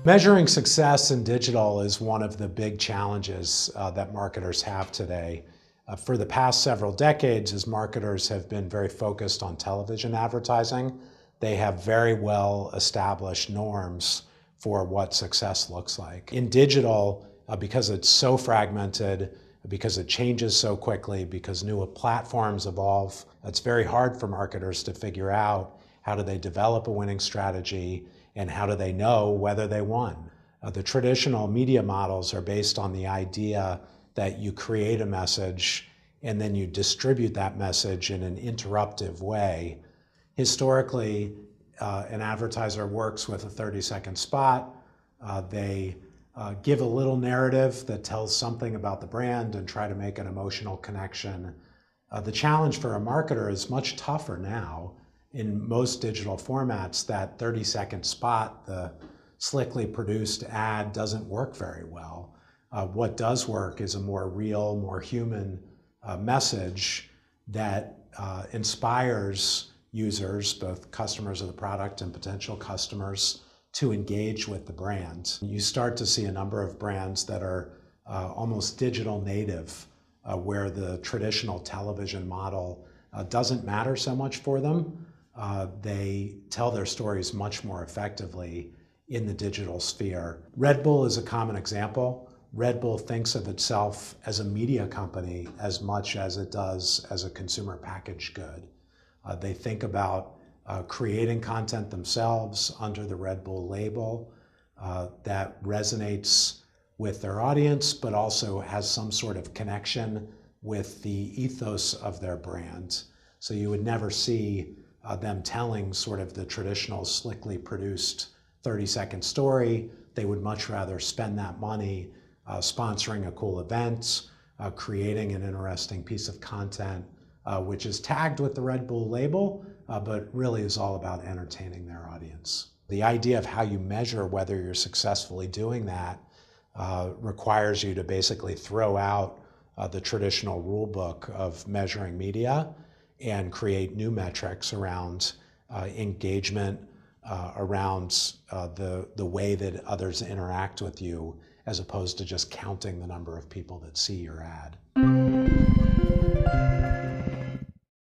Measuring success in digital is one of the big challenges that marketers have today. For the past several decades, as marketers have been very focused on television advertising, they have very well established norms for what success looks like. In digital, because it's so fragmented, because it changes so quickly, because new platforms evolve, it's very hard for marketers to figure out how do they develop a winning strategy and how do they know whether they won. The traditional media models are based on the idea that you create a message and then you distribute that message in an interruptive way. Historically, an advertiser works with a 30-second spot. They give a little narrative that tells something about the brand and try to make an emotional connection. The challenge for a marketer is much tougher now. In most digital formats, that 30-second spot, the slickly produced ad, doesn't work very well. What does work is a more real, more human message that inspires users, both customers of the product and potential customers, to engage with the brand. You start to see a number of brands that are almost digital native, where the traditional television model doesn't matter so much for them. They tell their stories much more effectively in the digital sphere. Red Bull is a common example. Red Bull thinks of itself as a media company as much as it does as a consumer packaged good. They think about creating content themselves under the Red Bull label that resonates with their audience, but also has some sort of connection with the ethos of their brand. So you would never see them telling sort of the traditional slickly produced 30-second story. They would much rather spend that money sponsoring a cool event, creating an interesting piece of content, which is tagged with the Red Bull label, but really is all about entertaining their audience. The idea of how you measure whether you're successfully doing that requires you to basically throw out the traditional rule book of measuring media and create new metrics around engagement, around the way that others interact with you, as opposed to just counting the number of people that see your ad.